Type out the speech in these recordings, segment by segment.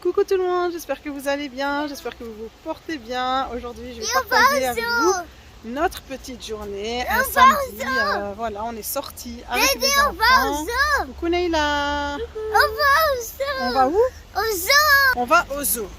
Coucou tout le monde, j'espère que vous allez bien, j'espère que vous vous portez bien. Aujourd'hui, je vais partager avec vous notre petite journée, un samedi. Voilà, on est sortis avec les enfants. Coucou Neila. On va où? Au zoo. On va au zoo.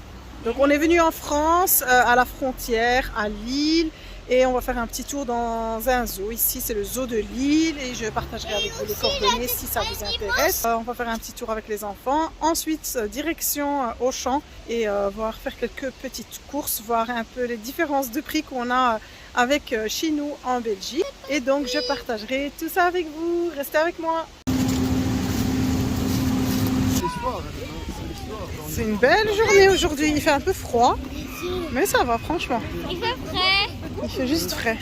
Donc on est venu en France, à la frontière, à Lille. Et on va faire un petit tour dans un zoo. Ici, c'est le zoo de Lille et je partagerai avec vous les coordonnées si ça vous intéresse. On va faire un petit tour avec les enfants. Ensuite, direction Auchan et voir faire quelques petites courses, voir un peu les différences de prix qu'on a avec chez nous en Belgique. Et donc, je partagerai tout ça avec vous. Restez avec moi. C'est une belle journée aujourd'hui. Il fait un peu froid, mais ça va franchement. Il fait frais. Il fait juste frais.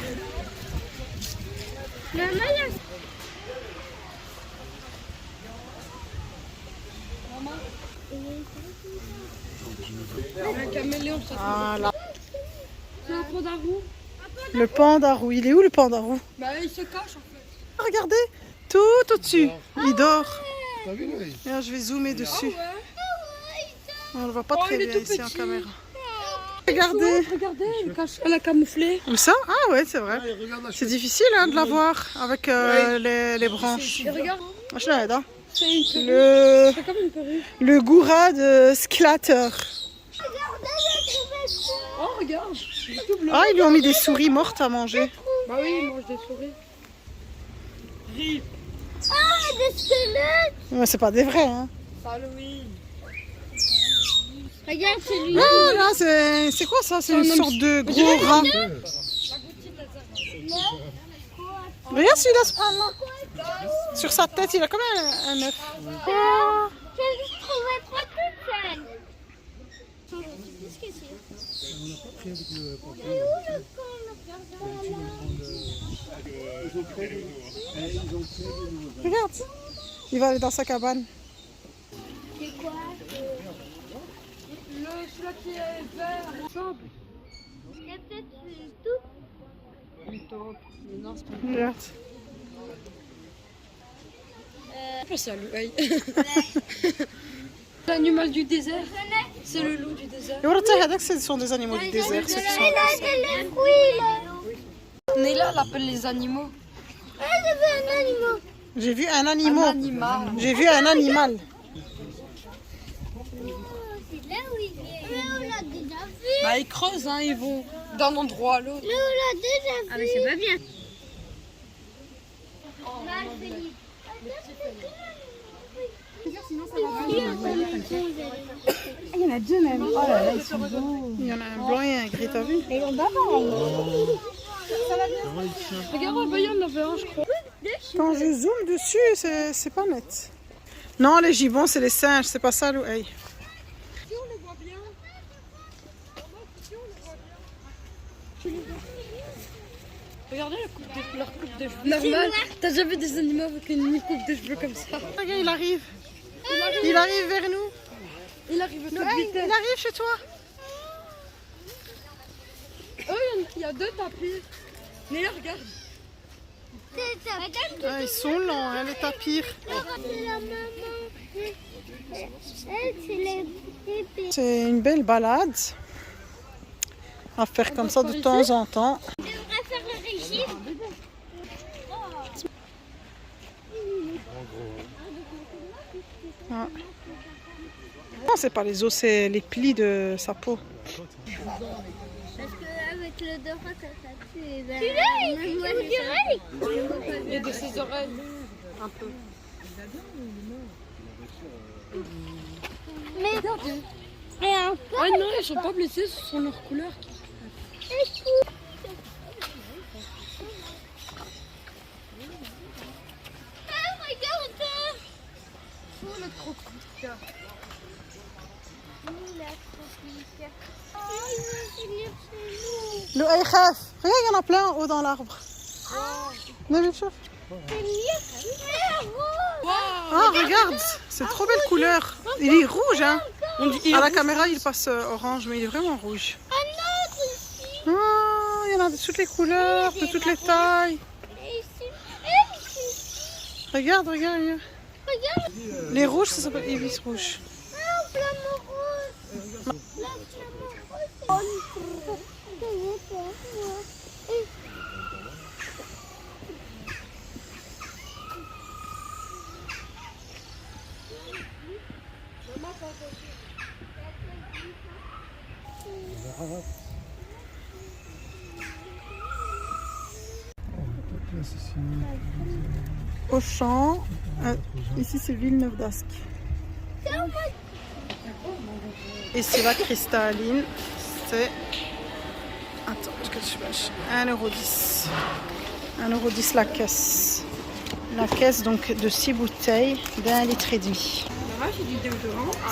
Un caméléon, ça. Voilà. C'est un pandarou. Le pandarou. Il est où le pandarou? Bah il se cache en fait. Regardez, tout au-dessus. Il dort. T'as vu lui? Regarde, je vais zoomer dessus. On ne le voit pas Oh, très il est bien tout ici en petit. caméra. Regardez. Regardez, elle a camouflé. Où ça? Ah ouais, c'est vrai. Regarde la C'est difficile hein, de la voir avec les branches. Et regarde, Je l'aide, hein. c'est une perruque. Le, C'est comme une perruque. le goura de Sclatter. Oh regarde, il est tout blanc. Ah, ils lui ont mis des souris mortes à manger. Bah oui, il mange des souris. Des squelettes. Ouais, c'est pas des vrais, hein. Halloween. Regarde celui. Ah, là, c'est quoi ça? C'est une sorte de gros rat. Regarde celui-là, ce là. Sur sa tête, il a comme un œuf. Ah. Je ne trouvais pas toute seule. Qu'est-ce que c'est? Regarde, il va aller dans sa cabane. C'est quoi? Celui-là qui est vert, ensemble. C'est peut-être tout. Une taupe. Mais non, c'est pas Regarde. c'est l'œil. L'animal du désert. C'est le loup du désert. Et voilà, ce sont des animaux du désert. Ceux qui sont là. Les fruits là. Néla l'appelle les animaux. Ah, j'ai vu un animal. J'ai vu un Un animal. animal. J'ai vu un animal. C'est là où il est. Mais on l'a déjà vu. Bah ils creusent, hein, ils vont d'un endroit à l'autre. Mais on l'a déjà vu. Ah mais c'est pas bien. Il y en a deux même. Oh là là, ils sont beaux. Il y en a un blanc et un gris, t'as vu? Regarde, bah, il y en avait un, je crois. Quand je zoome dessus, c'est pas net. Non, les gibbons, c'est les singes, c'est pas ça, l'oeil. Si on les voit bien. Regardez leur coupe de cheveux. Normal, t'as jamais vu des animaux avec une coupe de cheveux comme ça. Regarde, il arrive. Il arrive vers nous. Il arrive à toute L'oeil, vitesse. il arrive chez toi. Il y a deux tapis. Mais là, regarde. Ah, ils sont lents, hein, les tapirs. C'est la maman. Elle, c'est les bébés. C'est une belle balade à faire comme ça de temps en temps. On devrait faire le régime. Ah. Non, c'est pas les os, c'est les plis de sa peau. Parce qu'avec le doré, ça tue. Tu l'as, on dirait. Il y a de ses oreilles. Un peu. Mais et un peu. Ah non, ils sont pas blessés, ce sont leurs couleurs. Regarde. Oh, le croque-cœur. Le Aïkhaf. Regarde, il y en a plein en haut dans l'arbre. Nabil, chauffe. Ah, regarde, c'est trop belle couleur. Il est rouge, hein. À la caméra, il passe orange, mais il est vraiment rouge. Ah, il y en a de toutes les couleurs, de toutes les tailles. Regarde, regarde, regarde. Les rouges, ça s'appelle ibis rouge. Flamme rose. Auchan, ici c'est Villeneuve d'Ascq. Ici la cristalline, c'est... Attends, que je cherche. 1,10 €. 1,10 € la caisse. La caisse donc de 6 bouteilles d'1,5 litre.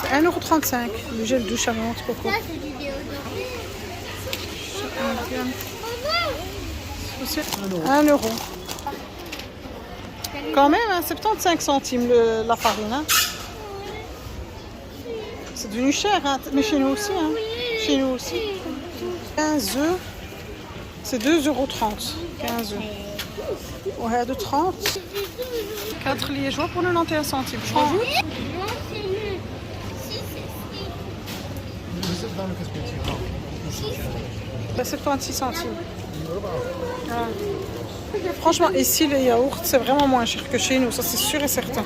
C'est 1,35 € le gel douche à menthe coco. Ça, c'est du déodorant. 1 €. Quand même, hein, 75 centimes la farine. Hein. C'est devenu cher, hein, mais chez nous aussi. Hein. Chez nous aussi. 15 œufs, c'est 2,30 €. 15 œufs. Ouais, de 30. 4 liégeois pour 91 centimes. Je rajoute. Non, c'est nul. Si, c'est 76 centimes. Ah. Franchement, ici, les yaourts, c'est vraiment moins cher que chez nous. Ça, c'est sûr et certain.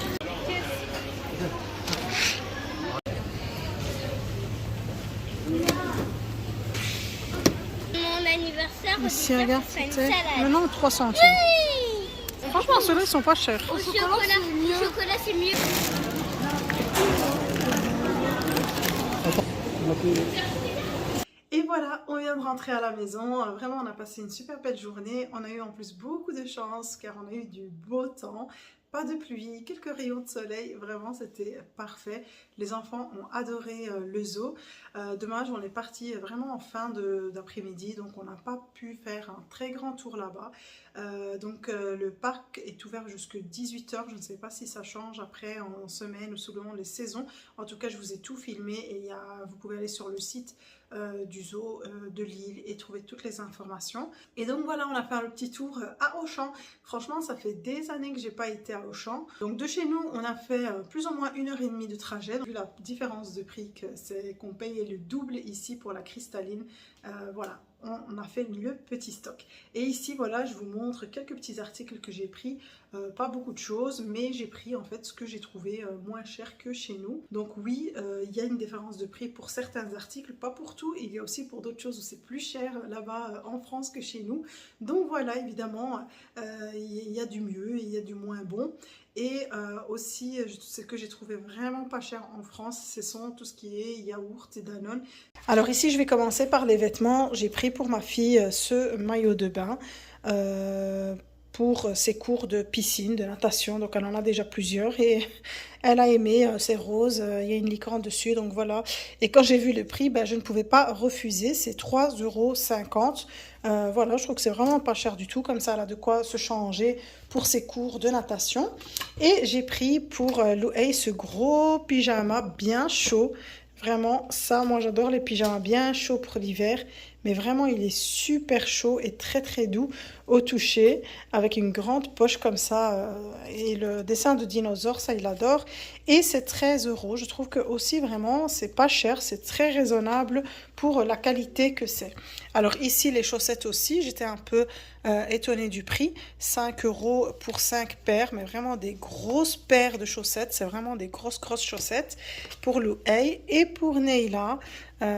mon anniversaire. Ici, regarde, c'est une c'était salade. maintenant 3 centimes. Oui. Franchement, ceux-là, ils sont pas chers. Au chocolat, c'est mieux. Et voilà, on vient de rentrer à la maison. Vraiment, on a passé une super belle journée. On a eu en plus beaucoup de chance car on a eu du beau temps. Pas de pluie, quelques rayons de soleil, vraiment c'était parfait. Les enfants ont adoré le zoo. Dommage, on est parti vraiment en fin d'après-midi, donc on n'a pas pu faire un très grand tour là-bas. Le parc est ouvert jusqu'à 18 h. Je ne sais pas si ça change après en semaine ou selon les saisons. En tout cas, je vous ai tout filmé et vous pouvez aller sur le site du zoo de Lille et trouver toutes les informations. Et donc voilà, on a fait un petit tour à Auchan. Franchement, ça fait des années que j'ai pas été à Auchan. Donc de chez nous, on a fait plus ou moins 1h30 de trajet. Vu la différence de prix qu'on payait le double ici pour la cristalline, voilà, on a fait le petit stock. Et ici, voilà, je vous montre quelques petits articles que j'ai pris. Pas beaucoup de choses, mais j'ai pris en fait ce que j'ai trouvé moins cher que chez nous. Donc oui, il y a une différence de prix pour certains articles, pas pour tout. Il y a aussi pour d'autres choses où c'est plus cher là-bas en France que chez nous. Donc voilà, évidemment, il y a du mieux, il y a du moins bon. Et aussi, ce que j'ai trouvé vraiment pas cher en France, ce sont tout ce qui est yaourt et Danone. Alors ici, je vais commencer par les vêtements. J'ai pris pour ma fille ce maillot de bain pour ses cours de piscine, de natation. Donc elle en a déjà plusieurs et elle a aimé, c'est rose, il y a une licorne dessus, donc voilà. Et quand j'ai vu le prix, je ne pouvais pas refuser, c'est 3,50 €. Voilà, je trouve que c'est vraiment pas cher du tout, comme ça elle a de quoi se changer pour ses cours de natation. Et j'ai pris pour Loué ce gros pyjama bien chaud. Vraiment, ça, moi j'adore les pyjamas bien chauds pour l'hiver. Mais vraiment, il est super chaud et très très doux au toucher. Avec une grande poche comme ça. Et le dessin de dinosaure, ça il adore. Et c'est 13 €. Je trouve que aussi vraiment, c'est pas cher. C'est très raisonnable pour la qualité que c'est. Alors ici, les chaussettes aussi. J'étais un peu étonnée du prix. 5 € pour 5 paires. Mais vraiment des grosses paires de chaussettes. C'est vraiment des grosses chaussettes pour Loué et pour Neila.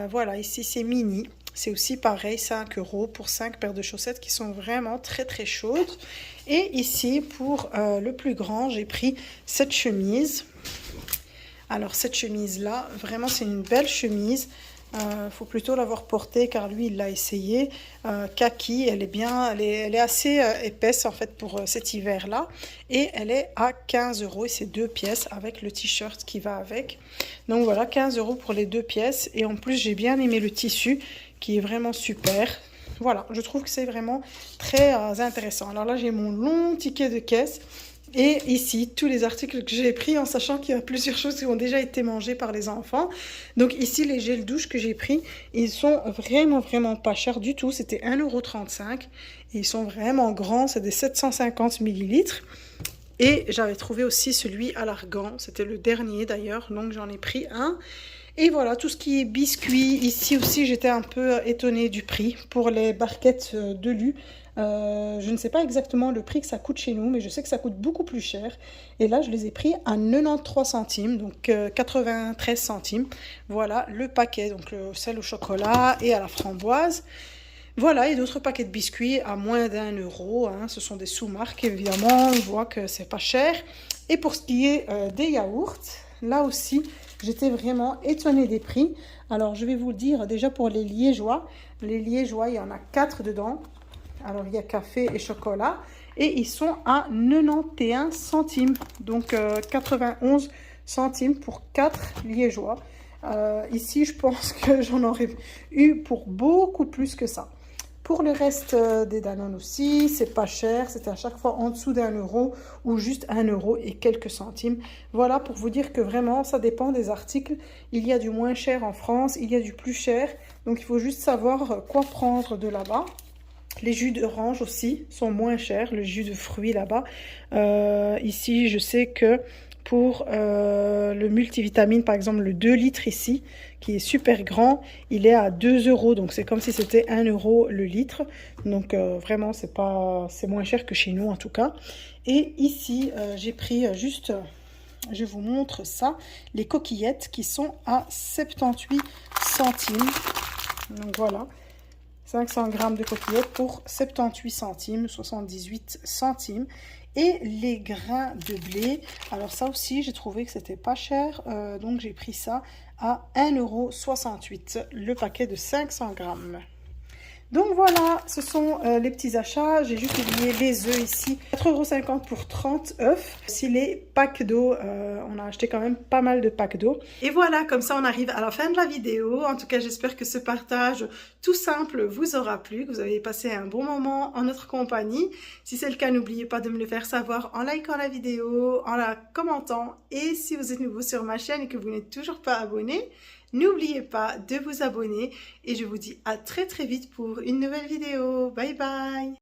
Voilà, ici c'est mini. C'est aussi pareil, 5 € pour 5 paires de chaussettes qui sont vraiment très très chaudes. Et ici, pour le plus grand, j'ai pris cette chemise. Alors cette chemise-là, vraiment c'est une belle chemise. Faut plutôt l'avoir portée car lui il l'a essayé. Kaki, elle est assez épaisse en fait pour cet hiver-là. Et elle est à 15 € et c'est 2 pièces avec le t-shirt qui va avec. Donc voilà, 15 € pour les 2 pièces. Et en plus j'ai bien aimé le tissu qui est vraiment super. Voilà, je trouve que c'est vraiment très intéressant. Alors là, j'ai mon long ticket de caisse. Et ici, tous les articles que j'ai pris en sachant qu'il y a plusieurs choses qui ont déjà été mangées par les enfants. Donc ici, les gels douche que j'ai pris, ils sont vraiment pas chers du tout. C'était 1,35 €. Et ils sont vraiment grands, c'est des 750 ml. Et j'avais trouvé aussi celui à l'argan. C'était le dernier d'ailleurs, donc j'en ai pris un. Et voilà, tout ce qui est biscuits. Ici aussi, j'étais un peu étonnée du prix pour les barquettes de Lu. Je ne sais pas exactement le prix que ça coûte chez nous, mais je sais que ça coûte beaucoup plus cher. Et là, je les ai pris à 93 centimes, donc 93 centimes. Voilà le paquet, donc celle au chocolat et à la framboise. Voilà, et d'autres paquets de biscuits à moins d'1 €. Hein. Ce sont des sous-marques, évidemment, on voit que c'est pas cher. Et pour ce qui est des yaourts, là aussi, j'étais vraiment étonnée des prix. Alors, je vais vous le dire, déjà pour les liégeois. Les liégeois, il y en a 4 dedans. Alors, il y a café et chocolat. Et ils sont à 91 centimes. Donc, 91 centimes pour 4 liégeois. Ici, je pense que j'en aurais eu pour beaucoup plus que ça. Pour le reste des Danone aussi, c'est pas cher, c'est à chaque fois en dessous d'1 € ou juste 1 € et quelques centimes. Voilà pour vous dire que vraiment, ça dépend des articles. Il y a du moins cher en France, il y a du plus cher. Donc, il faut juste savoir quoi prendre de là-bas. Les jus d'orange aussi sont moins chers, le jus de fruits là-bas. Ici, je sais que pour le multivitamine, par exemple le 2 litres ici, qui est super grand, il est à 2 €. Donc c'est comme si c'était 1 € le litre. Donc vraiment, c'est moins cher que chez nous en tout cas. Et ici, j'ai pris juste, je vous montre ça, les coquillettes qui sont à 78 centimes. Donc voilà. 500 grammes de coquillettes pour 78 centimes, 78 centimes. Et les grains de blé, alors ça aussi, j'ai trouvé que c'était pas cher. Donc, j'ai pris ça à 1,68 € le paquet de 500 grammes. Donc voilà, ce sont les petits achats. J'ai juste oublié les œufs ici. 4,50 € pour 30 œufs. Si les packs d'eau, on a acheté quand même pas mal de packs d'eau. Et voilà, comme ça on arrive à la fin de la vidéo. En tout cas, j'espère que ce partage tout simple vous aura plu, que vous avez passé un bon moment en notre compagnie. Si c'est le cas, n'oubliez pas de me le faire savoir en likant la vidéo, en la commentant. Et si vous êtes nouveau sur ma chaîne et que vous n'êtes toujours pas abonné, n'oubliez pas de vous abonner et je vous dis à très vite pour une nouvelle vidéo. Bye bye!